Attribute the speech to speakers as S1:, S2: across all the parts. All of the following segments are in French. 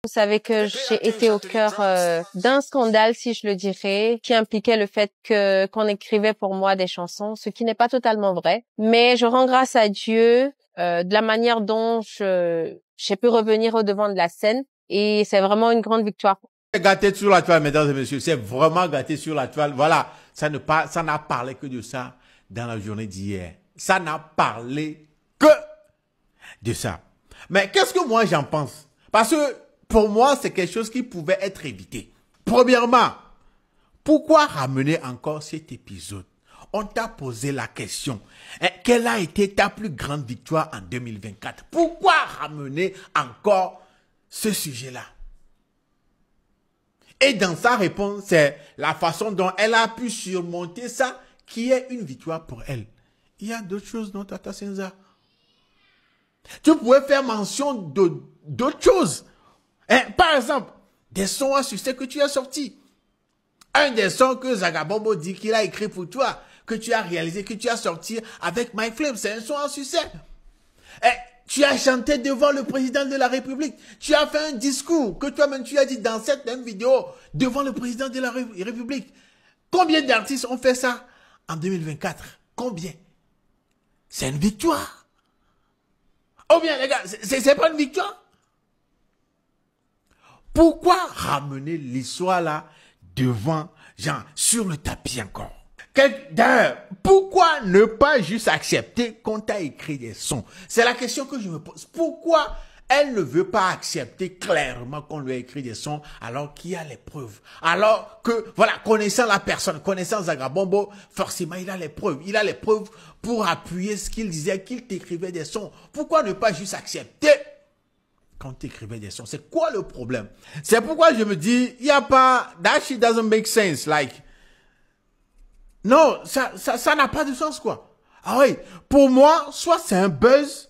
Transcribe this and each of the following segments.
S1: Vous savez que j'ai été au cœur d'un scandale, si je le dirais, qui impliquait le fait qu'on écrivait pour moi des chansons, ce qui n'est pas totalement vrai. Mais je rends grâce à Dieu de la manière dont j'ai pu revenir au devant de la scène, et c'est vraiment une grande victoire.
S2: C'est gâté sur la toile, mesdames et messieurs. C'est vraiment gâté sur la toile. Voilà, ça n'a parlé que de ça dans la journée d'hier. Ça n'a parlé que de ça. Mais qu'est-ce que moi j'en pense? Parce que pour moi, c'est quelque chose qui pouvait être évité. Premièrement, pourquoi ramener encore cet épisode? On t'a posé la question. Quelle a été ta plus grande victoire en 2024? Pourquoi ramener encore ce sujet-là? Et dans sa réponse, c'est la façon dont elle a pu surmonter ça qui est une victoire pour elle. Il y a d'autres choses, non, Tata Senza? Tu pouvais faire mention d'autres choses. Par exemple, des sons à succès que tu as sortis. Un des sons que Zagabombo dit qu'il a écrit pour toi, que tu as réalisé, que tu as sorti avec My Flame, c'est un son à succès. Tu as chanté devant le président de la République. Tu as fait un discours que toi-même tu as dit dans cette même vidéo devant le président de la République. Combien d'artistes ont fait ça en 2024? Combien? C'est une victoire. Oh bien les gars, c'est pas une victoire? Pourquoi ramener l'histoire là devant, genre, sur le tapis encore? D'ailleurs, pourquoi ne pas juste accepter qu'on t'a écrit des sons? C'est la question que je me pose. Pourquoi elle ne veut pas accepter clairement qu'on lui a écrit des sons alors qu'il y a les preuves? Alors que, voilà, connaissant la personne, connaissant Zagabombo, forcément il a les preuves. Il a les preuves pour appuyer ce qu'il disait, qu'il t'écrivait des sons. Pourquoi ne pas juste accepter quand t'écrivais des sons? C'est quoi le problème? C'est pourquoi je me dis, il n'y a pas, that shit doesn't make sense, like, non, ça n'a pas de sens, quoi. Ah oui, pour moi, soit c'est un buzz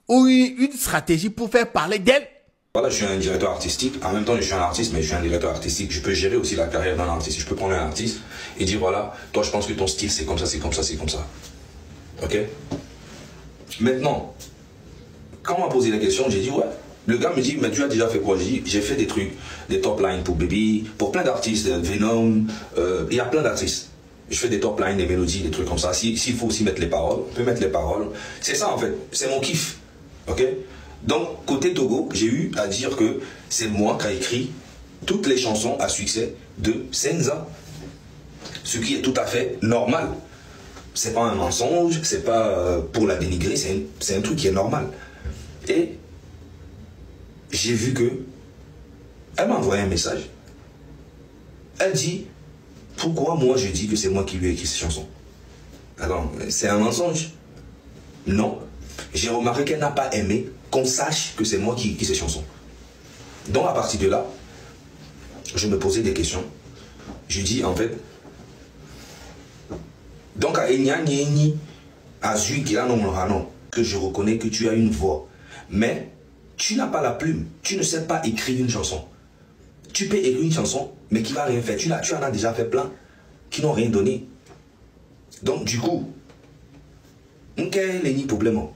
S2: ou une stratégie pour faire parler d'elle.
S3: Voilà, je suis un directeur artistique. En même temps, je suis un artiste, mais je suis un directeur artistique. Je peux gérer aussi la carrière d'un artiste. Je peux prendre un artiste et dire, voilà, toi, je pense que ton style, c'est comme ça, c'est comme ça, c'est comme ça. Ok? Maintenant, quand on m'a posé la question, j'ai dit, ouais. Le gars me dit, mais tu as déjà fait quoi? J'ai dit, j'ai fait des trucs, des top lines pour Baby, pour plein d'artistes, Venom, il y a plein d'artistes. Je fais des top lines, des mélodies, des trucs comme ça. S'il faut aussi mettre les paroles, on peut mettre les paroles. C'est ça en fait, c'est mon kiff. Ok? Donc, côté Togo, j'ai eu à dire que c'est moi qui ai écrit toutes les chansons à succès de Senza. Ce qui est tout à fait normal. C'est pas un mensonge, c'est pas pour la dénigrer, c'est un truc qui est normal. Et j'ai vu que elle m'a envoyé un message. Elle dit, pourquoi moi je dis que c'est moi qui lui ai écrit ces chansons? Alors, c'est un mensonge? Non. J'ai remarqué qu'elle n'a pas aimé qu'on sache que c'est moi qui ai écrit ces chansons. Donc à partir de là, je me posais des questions. Je dis en fait, donc à Enyanyeni, à Zuigiranon, que je reconnais que tu as une voix, mais tu n'as pas la plume, tu ne sais pas écrire une chanson. Tu peux écrire une chanson, mais qui va rien faire. Tu en as déjà fait plein, qui n'ont rien donné. Donc du coup, quel est le problème?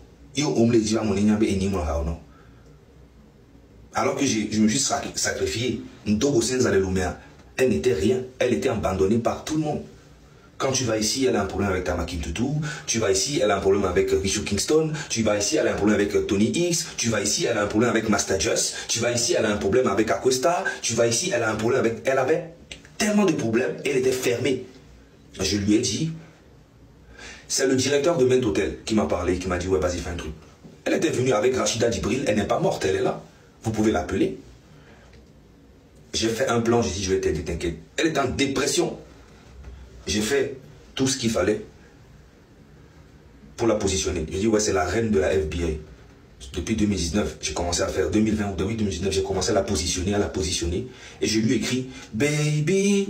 S3: Alors que je me suis sacrifié, elle n'était rien, elle était abandonnée par tout le monde. Quand tu vas ici, elle a un problème avec Tamakim Tutu. Tu vas ici, elle a un problème avec Richard Kingston. Tu vas ici, elle a un problème avec Tony X. Tu vas ici, elle a un problème avec Master Just. Tu vas ici, elle a un problème avec Acosta. Tu vas ici, elle a un problème avec... Elle avait tellement de problèmes, elle était fermée. Je lui ai dit, c'est le directeur de Main Hotel qui m'a parlé, qui m'a dit, ouais, vas-y, fais un truc. Elle était venue avec Rachida Djibril, elle n'est pas morte, elle est là. Vous pouvez l'appeler. J'ai fait un plan, j'ai dit, je vais t'aider, t'inquiète. Elle est en dépression. J'ai fait tout ce qu'il fallait pour la positionner. J'ai dit, ouais, c'est la reine de la FBI. Depuis 2019, j'ai commencé à faire, 2020 ou 2019, j'ai commencé à la positionner. Et je lui ai écrit, Baby,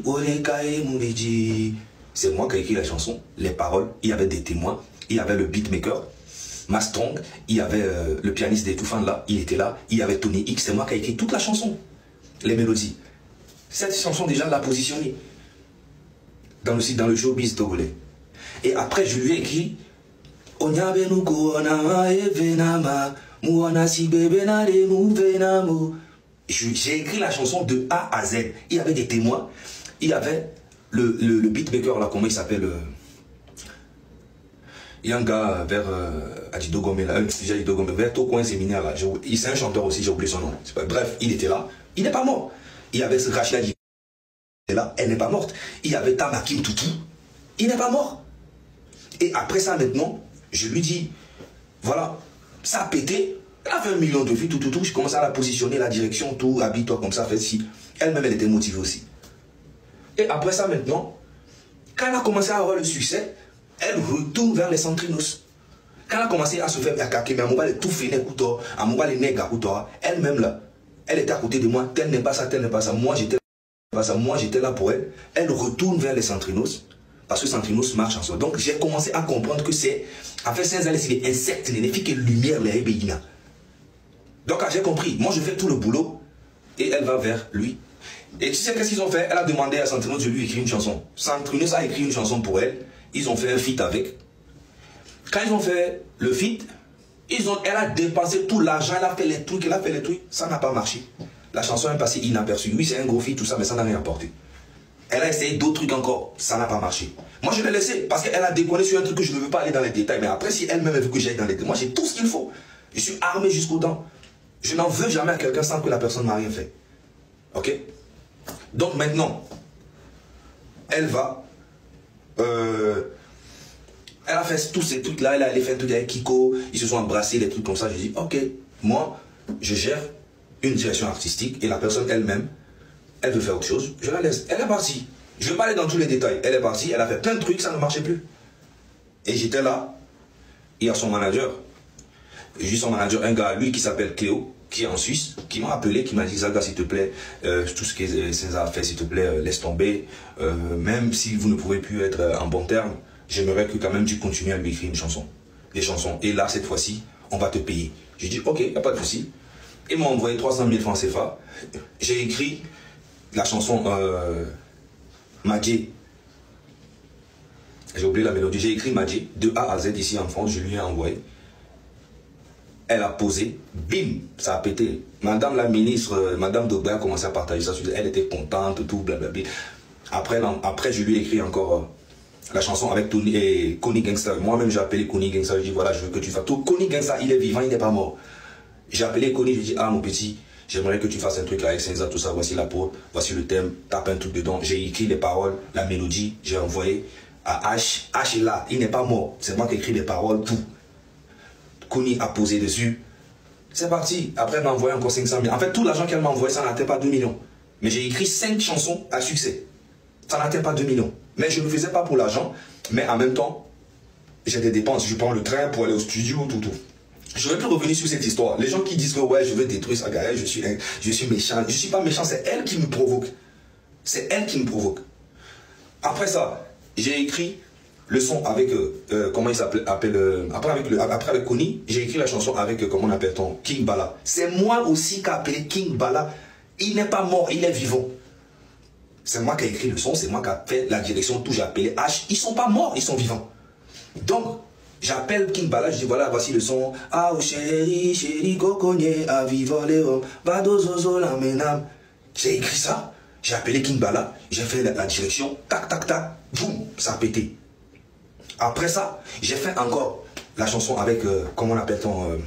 S3: c'est moi qui ai écrit la chanson, les paroles, il y avait des témoins, il y avait le beatmaker, Mastrong, il y avait le pianiste des Toufan là, il était là, il y avait Tony X, c'est moi qui ai écrit toute la chanson, les mélodies. Cette chanson déjà l'a positionnée dans le showbiz togolais. Et après, je lui ai écrit J'ai écrit la chanson de A à Z. Il y avait des témoins. Il y avait le beatmaker, là, comment il s'appelle il y a un gars vers Adido Gomé, là, Adido Gomé, vers Tokoin Séminaire, là. C'est un chanteur aussi, j'ai oublié son nom. Bref, il était là. Il n'est pas mort. Il y avait Rachida Dji, là, elle n'est pas morte. Il y avait Tamakim Toutou. Il n'est pas mort. Et après ça, maintenant, je lui dis, voilà, ça a pété. Elle a fait 1 million de vues, tout. Je commence à la positionner, la direction, tout, habille-toi comme ça, fais ci. Elle-même, elle était motivée aussi. Et après ça, maintenant, quand elle a commencé à avoir le succès, elle retourne vers les centrinos. Quand elle a commencé à se faire attaquer, mais à mon bas, elle tout fait, à mon bas, les nègres, elle-même là, elle était à côté de moi, tel n'est pas ça, tel n'est pas ça. Moi, j'étais là pour elle. Elle retourne vers les centrinos, parce que centrinos marche ensemble. Donc, j'ai commencé à comprendre que c'est, en fait, c'est des insectes, les filles qui lumière, les ébéina. Donc, j'ai compris. Moi, je fais tout le boulot, et elle va vers lui. Et tu sais qu'est-ce qu'ils ont fait? Elle a demandé à Centrinos de lui écrire une chanson. Centrinos a écrit une chanson pour elle. Ils ont fait un feat avec. Quand ils ont fait le feat, elle a dépensé tout l'argent, elle a fait les trucs, ça n'a pas marché. La chanson est passée inaperçue. Oui, c'est un gros feat, tout ça, mais ça n'a rien apporté. Elle a essayé d'autres trucs encore, ça n'a pas marché. Moi, je l'ai laissé parce qu'elle a déconné sur un truc que je ne veux pas aller dans les détails. Mais après, si elle-même veut que j'aille dans les détails, moi, j'ai tout ce qu'il faut. Je suis armé jusqu'aux dents. Je n'en veux jamais à quelqu'un sans que la personne n'a rien fait. Ok? Donc maintenant, elle va... elle a fait tous ces trucs-là, elle a fait un truc avec Kiko, ils se sont embrassés, des trucs comme ça. Je dis, ok, moi, je gère une direction artistique et la personne elle-même, elle veut faire autre chose, je la laisse. Elle est partie. Je ne vais pas aller dans tous les détails. Elle est partie, elle a fait plein de trucs, ça ne marchait plus. Et j'étais là, il y a son manager. J'ai eu son manager, un gars, lui qui s'appelle Cléo, qui est en Suisse, qui m'a appelé, qui m'a dit, Zaga, s'il te plaît, tout ce que César a fait, s'il te plaît, laisse tomber. Même si vous ne pouvez plus être en bon terme, j'aimerais que quand même tu continues à lui écrire une chanson. Des chansons. Et là, cette fois-ci, on va te payer. J'ai dit, ok, il n'y a pas de souci. Ils m'ont envoyé 300 000 francs CFA. J'ai écrit la chanson Madjé. J'ai oublié la mélodie. J'ai écrit Madjé de A à Z ici en France. Je lui ai envoyé. Elle a posé, bim, ça a pété. Madame la ministre, Madame Dobé a commencé à partager ça. Elle était contente, tout, blablabla. Après, je lui ai écrit encore la chanson avec Tony et Connie Gangsta. Moi-même, j'ai appelé Connie Gangsta. Je dis, voilà, je veux que tu fasses tout. Connie Gangsta, il est vivant, il n'est pas mort. J'ai appelé Connie, je lui ai dit, ah, mon petit, j'aimerais que tu fasses un truc là avec Senza, tout ça. Voici la peau, voici le thème, tape un truc dedans. J'ai écrit les paroles, la mélodie, j'ai envoyé à H. H est là, il n'est pas mort. C'est moi qui ai écrit les paroles, tout. Connie a posé dessus. C'est parti. Après, elle m'a envoyé encore 500 000. En fait, tout l'argent qu'elle m'a envoyé, ça n'atteint pas 2 millions. Mais j'ai écrit 5 chansons à succès. Ça n'atteint pas 2 millions. Mais je ne le faisais pas pour l'argent. Mais en même temps, j'ai des dépenses. Je prends le train pour aller au studio, tout. Je ne vais plus revenir sur cette histoire. Les gens qui disent que ouais, je veux détruire sa carrière, je suis méchant. Je ne suis pas méchant, c'est elle qui me provoque. C'est elle qui me provoque. Après ça, j'ai écrit le son avec, comment il s'appelle, après avec Connie, j'ai écrit la chanson avec, comment on appelle-t-on, King Bala. C'est moi aussi qui ai appelé King Bala. Il n'est pas mort, il est vivant. C'est moi qui ai écrit le son, c'est moi qui ai fait la direction, tout, j'ai appelé H. Ils ne sont pas morts, ils sont vivants. Donc, j'appelle King Bala, je dis voilà, voici le son. Ah, oh, chérie, chérie, coconnier, à vivre les hommes, badozozo la menam. J'ai écrit ça, j'ai appelé King Bala, j'ai fait la direction, tac, tac, tac, boum, ça a pété. Après ça, j'ai fait encore la chanson avec, comment on appelle-t-on,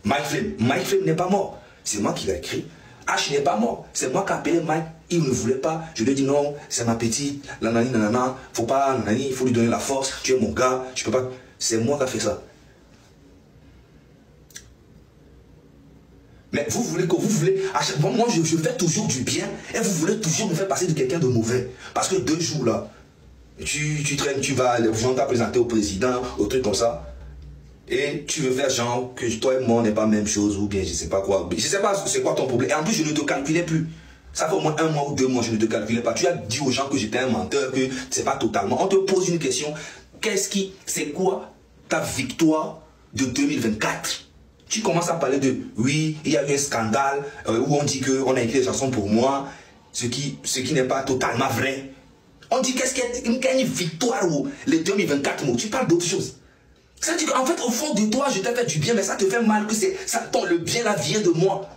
S3: Mike Flame. Mike Flame n'est pas mort. C'est moi qui l'ai écrit. H n'est pas mort. C'est moi qui ai appelé Mike. Il ne voulait pas. Je lui ai dit non, c'est ma petite. Nanani, nanana. Faut pas, nanani, il faut lui donner la force. Tu es mon gars. Je peux pas. C'est moi qui ai fait ça. Mais vous voulez que vous voulez. Moi, je fais toujours du bien. Et vous voulez toujours me faire passer de quelqu'un de mauvais. Parce que 2 jours là, tu traînes, tu vas, on t'a présenté au président, au truc comme ça. Et tu veux faire genre que toi et moi on n'est pas la même chose ou bien je sais pas quoi. Je sais pas c'est quoi ton problème. Et en plus je ne te calculais plus. Ça fait au moins 1 mois ou 2 mois je ne te calculais pas. Tu as dit aux gens que j'étais un menteur, que c'est pas totalement. On te pose une question. C'est quoi ta victoire de 2024? Tu commences à parler de oui, il y a eu un scandale où on dit qu'on a écrit des chansons pour moi, ce qui n'est pas totalement vrai. On dit qu'est-ce qu'il y a une victoire ou les 2024 mots. Tu parles d'autre chose. Ça veut dire qu'en fait, au fond de toi, je t'ai fait du bien, mais ça te fait mal que le bien là vient de moi.